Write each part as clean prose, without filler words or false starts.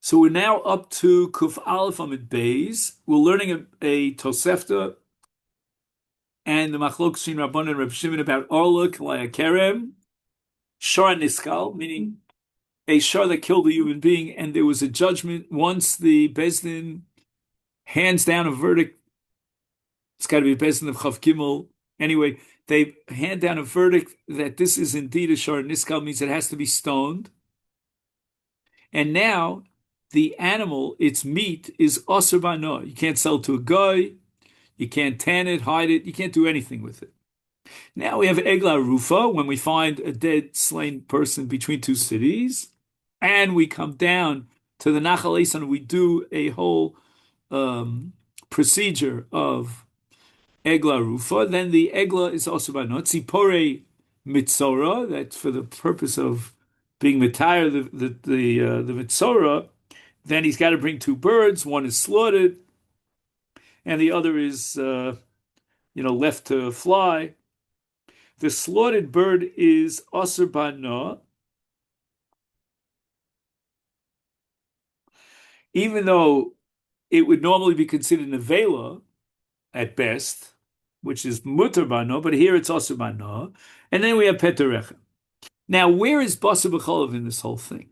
So we're now up to Kuf Aleph Amid Beis. We're learning a Tosefta and the Machlok Shin Rabban and Reb Shimon about Orla Kalaya Kerem, Shar Niskal, meaning a shar that killed a human being, and there was a judgment once the Bezdin hands down a verdict. It's got to be a Bezdin of Chav Gimel. Anyway, they hand down a verdict that this is indeed a shar Niskal, means it has to be stoned. And now the animal, its meat, is asur b'ano. You can't sell it to a guy. You can't tan it, hide it. You can't do anything with it. Now we have Egla Rufa, when we find a dead, slain person between two cities, and we come down to the Nachal Esan, we do a whole procedure of Egla Rufa. Then the Egla is also by not Tzipore Mitzora, that's for the purpose of being Mitayr, the Mitzora. Then he's got to bring two birds. One is slaughtered, and the other is left to fly. The slaughtered bird is asur b'ano, even though it would normally be considered nevela at best, which is mutar b'ano, but here it's asur b'ano. And then we have peterecha. Now, where is basar b'cholav in this whole thing?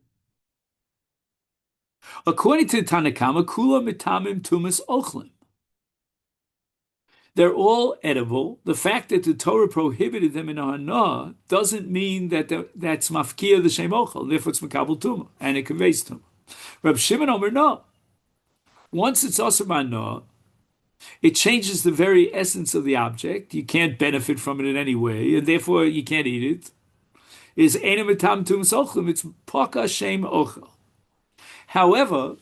According to Tanakama, kula mitamim tumas ochlim. They're all edible. The fact that the Torah prohibited them in Hana doesn't mean that that's mafkia the shem ochel. Therefore, it's makabel tuma and it conveys tuma. Reb Shimon Omer, no. Once it's asur b'ano, it changes the very essence of the object. You can't benefit from it in any way, and therefore you can't eat it. Is ena mitam tumas ochlim? It's paka shem ochel. However,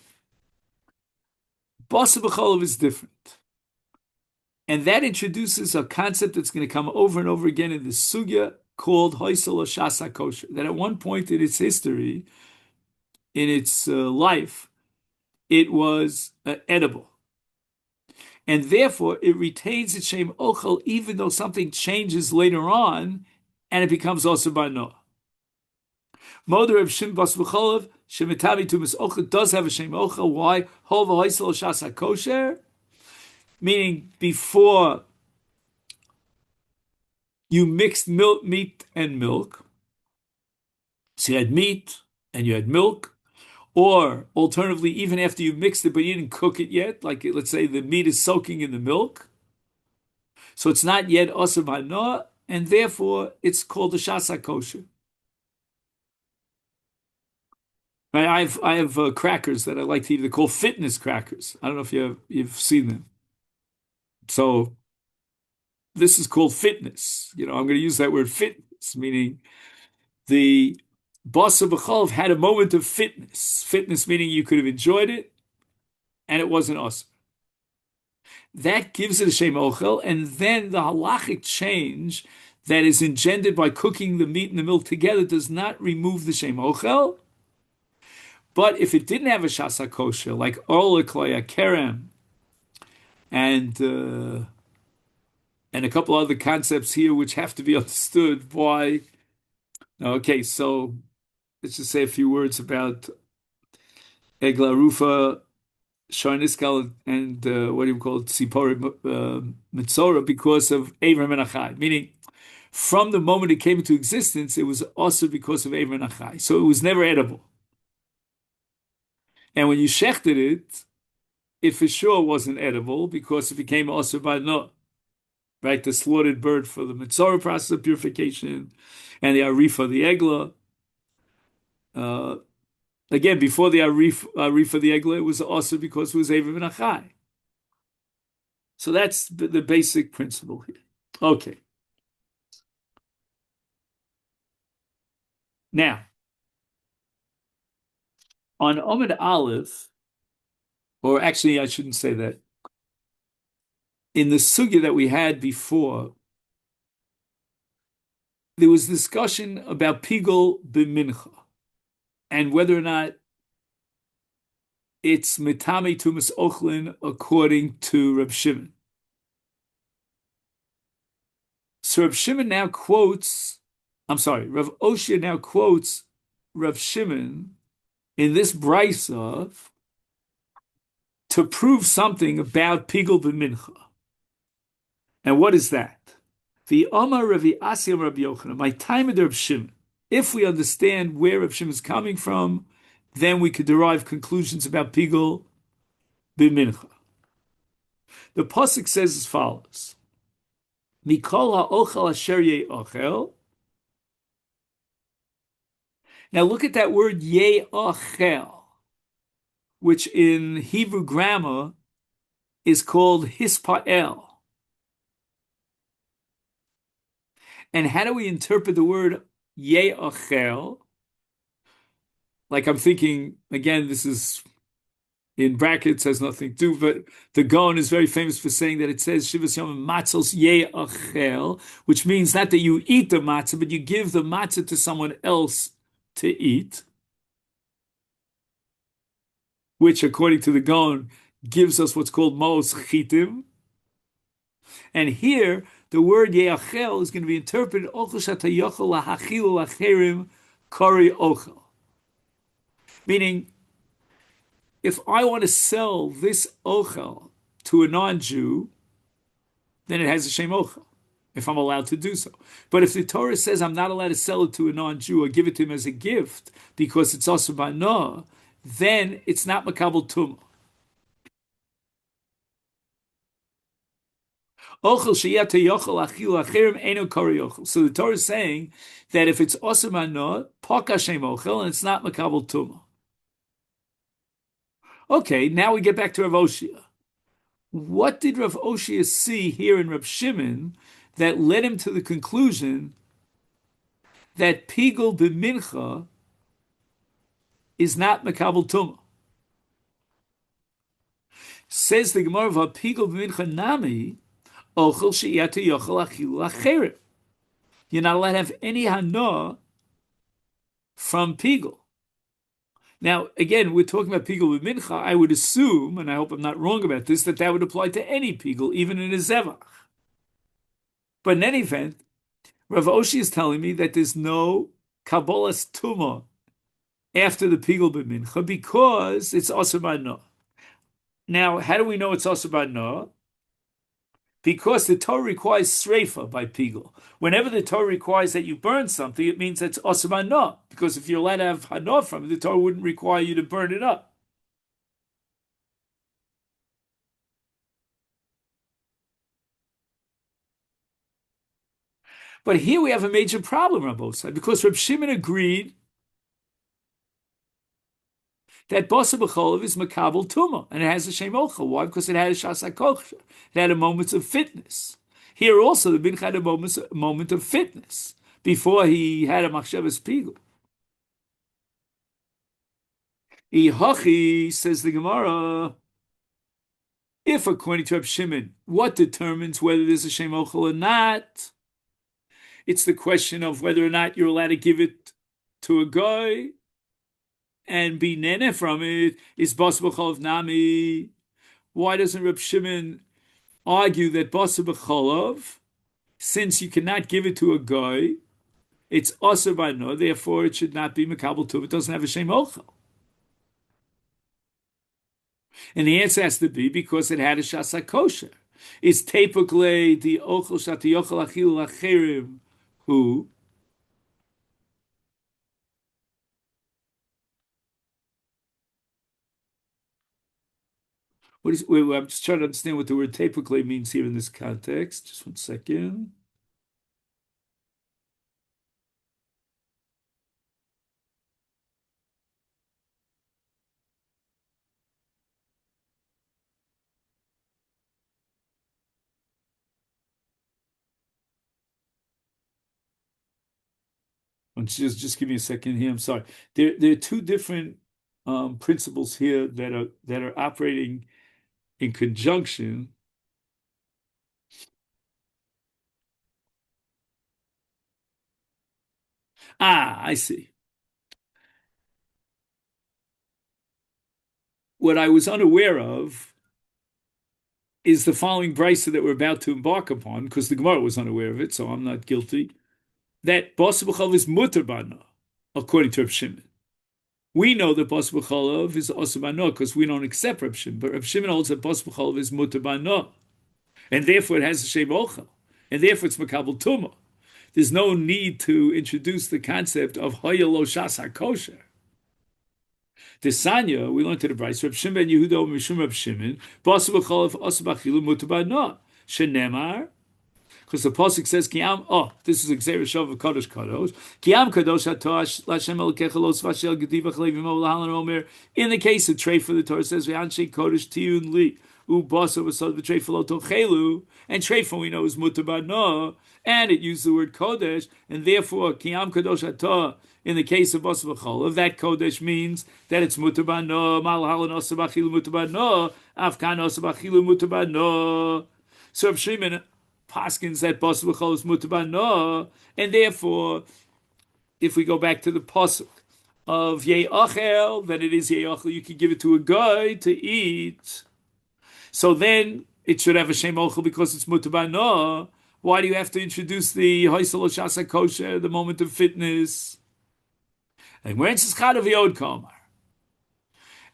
basar b'cholav is different. And that introduces a concept that's going to come over and over again in the sugya called hoysel or shasa kosher. That at one point in its history, in its life, it was edible. And therefore, it retains its shem ochel even though something changes later on and it becomes asur b'ano. Moder of Shim Bas B'cholav, Shemitavi Tumas Ochel does have a shem ochel. Why? Hol v'hoysel or shasa kosher. Meaning before you mixed meat and milk, so you had meat and you had milk, or alternatively, even after you mixed it but you didn't cook it yet, like let's say the meat is soaking in the milk, so it's not yet asur b'ano, and therefore it's called a shasa kosher. Right, I have crackers that I like to eat. They're called fitness crackers. I don't know if you've seen them. So this is called fitness. I'm going to use that word fitness, meaning the basar b'cholav had a moment of fitness. Fitness meaning you could have enjoyed it, and it wasn't asur. That gives it a shem ochel, and then the halachic change that is engendered by cooking the meat and the milk together does not remove the shem ochel. But if it didn't have a shasa kosher, like orla kloya kerem, and a couple other concepts here which have to be understood. Why? Okay, so let's just say a few words about Egla Rufa, Sharniskal, and what do you call it, Tzipori Mitzora, because of Avram and Achai. Meaning, from the moment it came into existence, it was also because of Avram and Achai. So it was never edible. And when you shechted it, it for sure wasn't edible because it became asur b'ano. Right, the slaughtered bird for the mitzvah process of purification, and the arifa, the egla. Again, before the arifa, the egla, it was also because it was Avim and Achai. So that's the basic principle here. Okay. Now, on Omid Aleph, or actually, I shouldn't say that. In the sugya that we had before, there was discussion about pigol b'mincha and whether or not it's mitame tumas ochlin according to Reb Shimon. So Reb Shimon now quotes, Rav Oshia now quotes Reb Shimon in this brisa to prove something about Pigul b'mincha. And what is that? The Omar Ravi Asiyam Rabbi Yochanan, my time of the Reb Shimon. If we understand where Reb Shimon is coming from, then we could derive conclusions about Pigul b'mincha. The pasuk says as follows: Mikol ha'ochel asher ye'ochel. Now look at that word ye'ochel, which in Hebrew grammar is called hispa'el. And how do we interpret the word ye'ochel? Like I'm thinking, again, this is in brackets, has nothing to do, but the Gaon is very famous for saying that it says Shivas Yom Matzos ye'achel, which means not that you eat the matzah, but you give the matzah to someone else to eat, which according to the Gaon gives us what's called Mos Chitim. And here, the word ye'achel is going to be interpreted Ochel shata yochel lahachil lacherim kori ochel, meaning if I want to sell this ochel to a non-Jew, then it has a shem ochel, if I'm allowed to do so. But if the Torah says I'm not allowed to sell it to a non-Jew or give it to him as a gift because it's also bana, then it's not makabel tumah. Ochel sheyata yochel achil achirim eno kori ochel. So the Torah is saying that if it's also bana, paka shem ochel, and it's not makabel tumah. Okay, now we get back to Rav Oshia. What did Rav Oshia see here in Rav Shimon that led him to the conclusion that Pigul b'mincha is not Makabel Tumah? Says the Gemara of Pigul b'mincha nami, ochel she'yata yochel achilu acherim. You're not allowed to have any hana from Pigul. Now, again, we're talking about Pigul b'mincha. I would assume, and I hope I'm not wrong about this, that would apply to any Pigul, even in a Zevach. But in any event, Rav Oshi is telling me that there's no Kabbalas Tumah after the Pigul b'mincha because it's Asur b'Noah. Now, how do we know it's Asur b'Noah? Because the Torah requires Sreifa by Pigul. Whenever the Torah requires that you burn something, it means that's Asur b'Noah. Because if you're allowed to have Hana from it, the Torah wouldn't require you to burn it up. But here we have a major problem on both sides, because Reb Shimon agreed that Basa B'Cholov is Makabel Tumah, and it has a Shem Ochel. Why? Because it had a Shas HaKoch. It had a moment of fitness. Here also, the Bin had a moment of fitness before he had a Machshavas Pigul. Ihachi, says the Gemara, if according to Reb Shimon, what determines whether there's a Shem Ochel or not? It's the question of whether or not you're allowed to give it to a guy and be nene from it. Is Bas B'Cholov Nami? Why doesn't Reb Shimon argue that Bas B'Cholov, since you cannot give it to a guy, it's Asur b'Noah, therefore it should not be Makabel Tuv. It doesn't have a Shem Ochel. And the answer has to be because it had a Shas HaKosher. Is typically the Ochel Shati Yochel Achil Lacherim who? I'm just trying to understand what the word typically means here in this context. Just one second. Just give me a second here. I'm sorry. There are two different principles here that are operating in conjunction. I see. What I was unaware of is the following brisa that we're about to embark upon, because the Gemara was unaware of it, so I'm not guilty. That Basa B'Chol is mutar b'Noah, according to Reb Shimon. We know that Bas B'Cholav is Osur B'No because we don't accept Reb Shimon, but Reb Shimon holds that Bas B'Cholav is Mutar B'No, and therefore it has a Shem Ochel, and therefore it's Makabel Tumah. There's no need to introduce the concept of Hoya Lo Shas HaKosher. The Sanya, we learned to the Bryce, Reb Shimon ben Yehuda Mishum Reb Shimon, Bas B'Cholav Osur B'Achilu Mutar B'No, Shenemar, because the pasuk says, "Kiam." Oh, this is Xer Shav of Kadosh Kadosh. Kiam Kadosh Hatosh Lashem Elokecha Lo Svashel Gedivach Levim Olahalan Omer. In the case of tray for the Torah, it says, "V'Anshe Kodesh Tiyun Li Ubasa V'Sod V'Tray for Lo Tochelu." And tray for we know is Mutar B'No, and it used the word Kodesh, and therefore Kiam Kadosh Hatosh. In the case of Bas V'Cholav, that Kodesh means that it's Mutar B'No, Malhalan Osa B'Achilu Mutar B'No, Afkan Osa B'Achilu Mutar B'No. So Reb Shimon Paskins that Bas B'Chol is Mutar B'No, and therefore, if we go back to the pasuk of Ye'achel, then it is Ye'achel. You can give it to a guy to eat. So then it should have a Shem Ochel because it's Mutar B'No. Why do you have to introduce the Hoysel Shas HaKosher, the moment of fitness? And where it's Chad of Yod Kamar.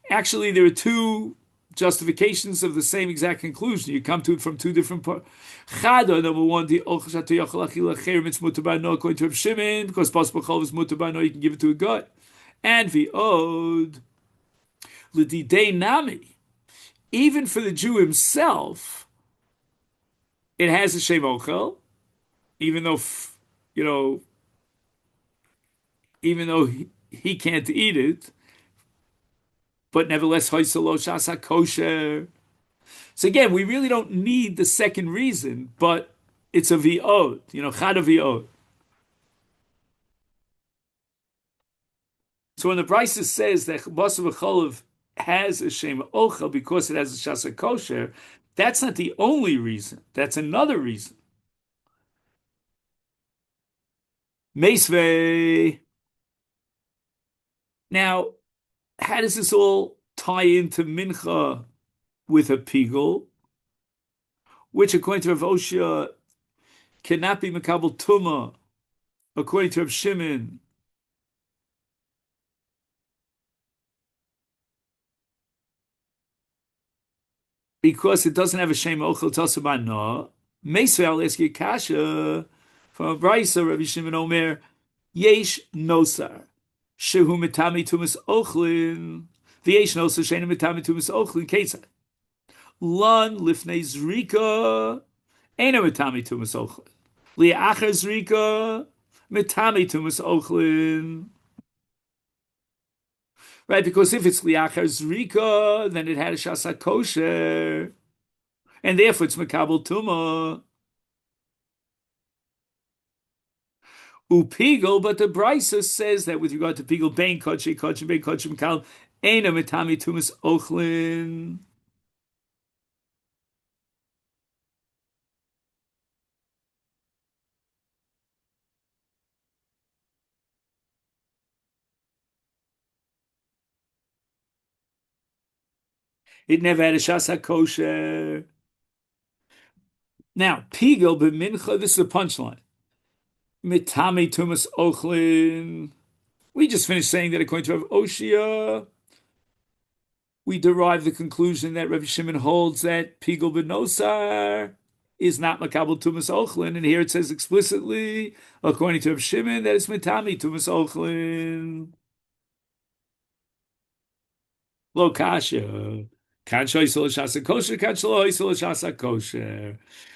Actually, there are two justifications of the same exact conclusion. You come to it from two different parts. Chada, number one, the it's Mutar B'No according to Reb Shimon, because Bas B'Cholav is Mutar B'No, you can give it to a god. And V'od, L'didei Nami, even for the Jew himself, it has a Shem Ochel, even though, even though he can't eat it, but nevertheless, Hoysel Lo Shas HaKosher. So again, we really don't need the second reason, but it's a V'od, Chad of V'od. So when the Brisa says that Bas B'Cholav has a Shem Ochel because it has a Shas HaKosher, that's not the only reason. That's another reason. Meisvei. Now, how does this all tie into Mincha with a Pigel, which according to Rav Oshia cannot be Makabel Tumah, according to Rav Shimon? Because it doesn't have a Shem Ochel Tosabah No. Meisvei, I'll ask you Kasha from Brisa, Rabbi Shimon Omer, Yesh Nosar. Shehu mitami tumas ochlin, v'yesh nosa sheinu mitami tumas ochlin. Ketzad lan lifnei zrika, eino mitami tumas ochlin. Li'achar zrika, mitami tumas ochlin. Right, because if it's li'achar zrika, then it had a shas kosher, and therefore it's makabel tuma. Upigel, but the Brisa says that with regard to Pigel, Bein Kodshe, Kodshe, Bein Kodshe, Mikal, Eina Mitami Tumas Ochlin. It never had a Shas HaKosher. Now, Pigel, B'mincha, this is the punchline. Mitami Tumas Ochlin. We just finished saying that according to Rav Oshia, we derive the conclusion that Rabbi Shimon holds that Pigel B'nosar is not Makabel Tumas Ochlin, and here it says explicitly, according to Rabbi Shimon, that it's Mitami Tumas Ochlin. Lo kasha.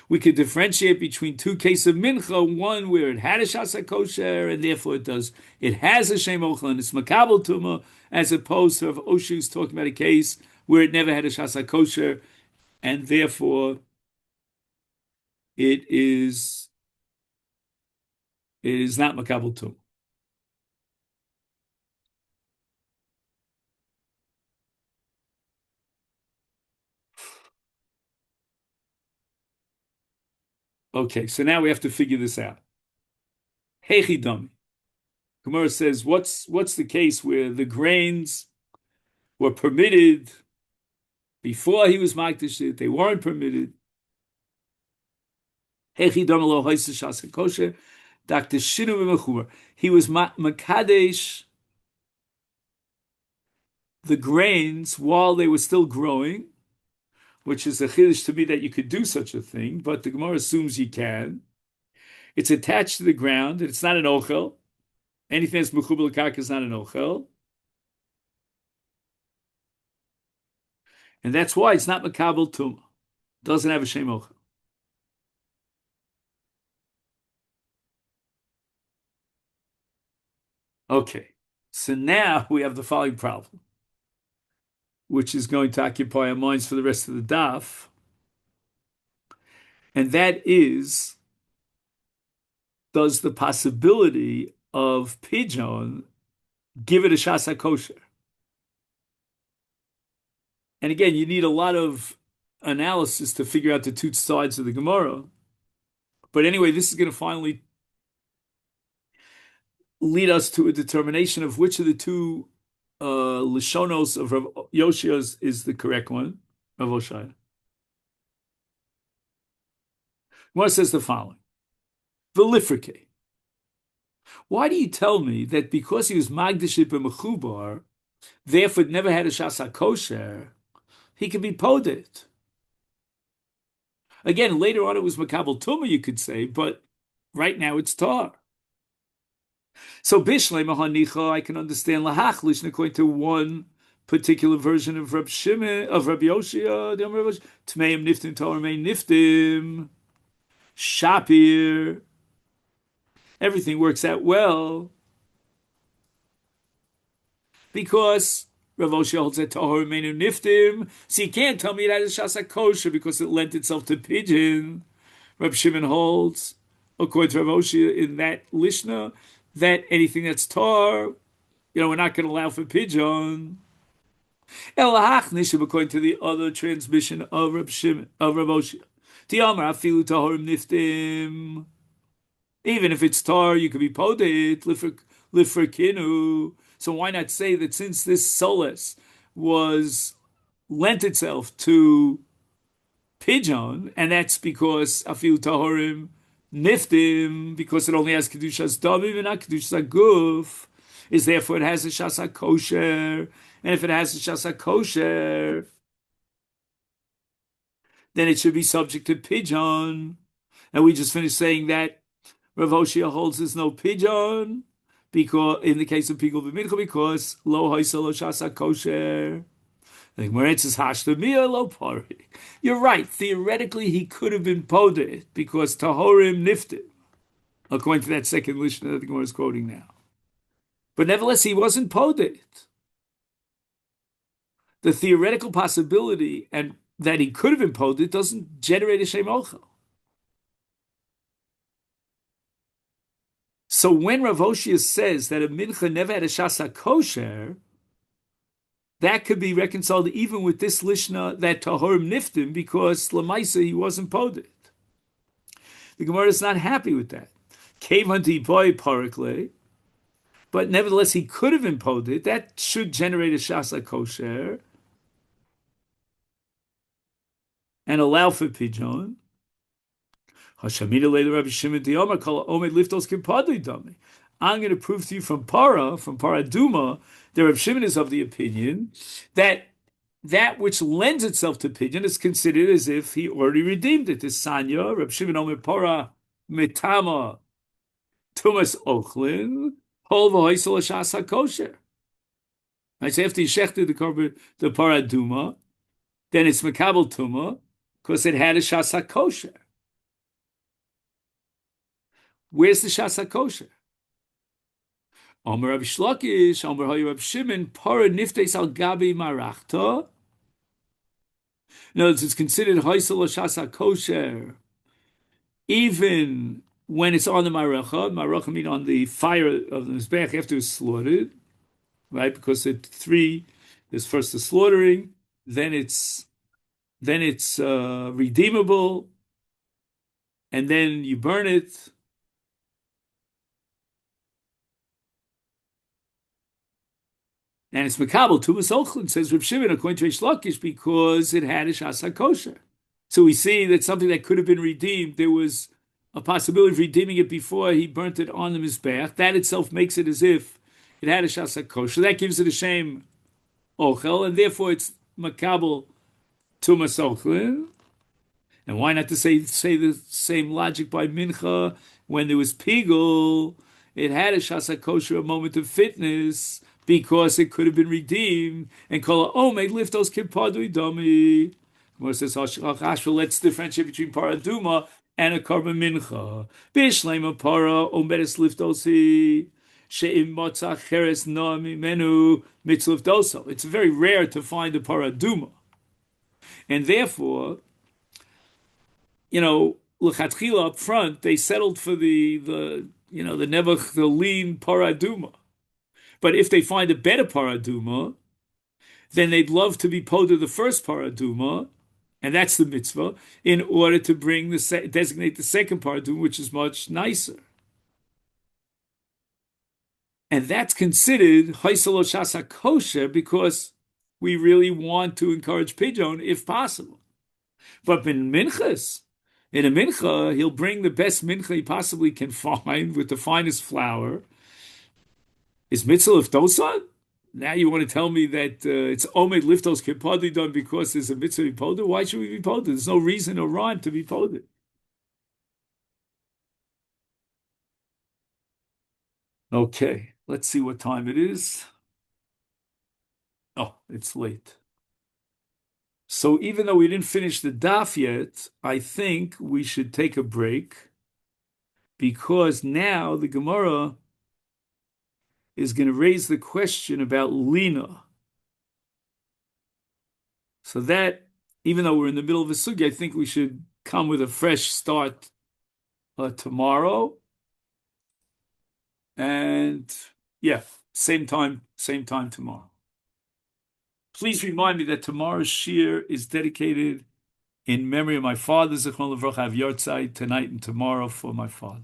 We could differentiate between two cases of mincha, one where it had a shasa kosher and therefore it has a shem ochel and it's makabel tuma, as opposed to Oshu's talking about a case where it never had a shasa kosher and therefore it is not makabel tuma. Okay, so now we have to figure this out. Hechi dami. Gemara says, what's the case where the grains were permitted before he was makdish? They weren't permitted. Hechi dami lo hoyse shasa kosher. Dr. Shinu b'mechumar. He was makadesh the grains while they were still growing, which is a chiddush to me that you could do such a thing, but the Gemara assumes you can. It's attached to the ground, and it's not an ochel. Anything that's mechubel l'karka is not an ochel. And that's why it's not makabel tumah. Doesn't have a shem ochel. Okay, so now we have the following problem, which is going to occupy our minds for the rest of the daf, and that is, does the possibility of pigeon give it a shasa kosher? And again, you need a lot of analysis to figure out the two sides of the Gemara. But anyway, this is going to finally lead us to a determination of which of the two Lishonos of Rav Yoshia's is the correct one, Rav Oshaya. Gemara says the following: V'lifrike. Why do you tell me that because he was Magdaship and Mechubar, therefore never had a Shasa kosher, he could be poded? Again, later on it was Makabel Tumah, you could say, but right now it's Tar. So Bishlei Mahanicha, I can understand Lahachlish according to one particular version of Rab Shimon, of Rabbi Yoshia, Tmeim Niftim Tormei Niftim, Shapir. Everything works out well because Rav Oshia holds that Tahor Menu Niftim. So you can't tell me it had a Shasa kosher because it lent itself to pigeon. Rab Shimon holds, according to Rav Oshia in that Lishna, that anything that's tar, we're not going to allow for pigeon. El Hachnish, according to the other transmission of Rab Shimon, of Rav Oshia. Tiamar afilu tahorim niftim. Even if it's tar, you could be poded lifrikinu. So why not say that since this solace was lent itself to pigeon, and that's because afilu tahorim niftim, because it only has kedushas damim and not kedushas guf, is therefore it has a shasa kosher, and if it has a shasa kosher, then it should be subject to pigeon. And we just finished saying that Rav Oshia holds there's no pigeon because in the case of Pigul B'Mincha because lo haisa lo shasa kosher. The Gemara answers hashtamia lo pari. You're right. Theoretically, he could have been poded because tahorim niftim, according to that second lishna that the Gemara is quoting now. But nevertheless, he wasn't poded. The theoretical possibility and that he could have been poded doesn't generate a shem ochel. So when Rav Oshia says that a mincha never had a shasa kosher, that could be reconciled even with this lishna that tahorim niftim because lamaisa he wasn't poded. The Gemara is not happy with that. Kevanti boy parakle, but nevertheless he could have been poded. That should generate a shasa kosher and allow for pigeon. I'm going to prove to you from Paraduma, that Rav Shimon is of the opinion that that which lends itself to pigeon is considered as if he already redeemed it. This Sanya, Rav Shimon Omer Para Mitama Tumas Ochlin, Hol V'Hoisel Hashas HaKosher. I say after he shechted the Paraduma, then it's Makabel Tuma, because it had a Shas HaKosher. Where's the Shasa kosher? Omer Rabbi Shlokish, Omer Hoy Rabbi Shimon, Para Niftes Al Gabi Marachta. No, it's considered Hoysel Shasa kosher, even when it's on the Maracha. Maracha mean on the fire of the Mizbeach after it's slaughtered, right? Because there's first the slaughtering, then it's redeemable, and then you burn it. And it's Makabel Tumas Ochlin, says Reb Shimon, according to Reish Lakish, because it had a Shas HaKosher. So we see that something that could have been redeemed, there was a possibility of redeeming it before he burnt it on the Mizbeach. That itself makes it as if it had a Shas HaKosher. That gives it a shame ochel, and therefore it's makabel tumas ochlin. And why not to say the same logic by mincha when there was pigul? It had a shasa kosher, a moment of fitness, because it could have been redeemed. And kol omed liftos kipadu domi. Gemara says, let's differentiate between paraduma and a korban mincha. Bishlema para omedes liftosi. She'im motzach cheres noami menu mitzliftoso. It's very rare to find a paraduma. And therefore, lechatchila up front, they settled for the nebuch, the lean paraduma. But if they find a better paraduma, then they'd love to be poda the first paraduma, and that's the mitzvah, in order to designate the second paraduma, which is much nicer. And that's considered haisalo shasa kosher because we really want to encourage pidyon if possible. But in minchas, in a mincha, he'll bring the best mincha he possibly can find with the finest flour. Is mitzvah liftosan? Now you want to tell me that it's omed liftos kipadi done because there's a mitzvah to be poded? Why should we be poded? There's no reason or rhyme to be poded. Okay, let's see what time it is. Oh, it's late. So even though we didn't finish the daf yet, I think we should take a break because now the Gemara is going to raise the question about Lina. So that, even though we're in the middle of a sugi, I think we should come with a fresh start tomorrow. And yeah, same time tomorrow. Please remind me that tomorrow's shir is dedicated in memory of my father, Zichron Levrach. I have Yortzeit tonight and tomorrow for my father.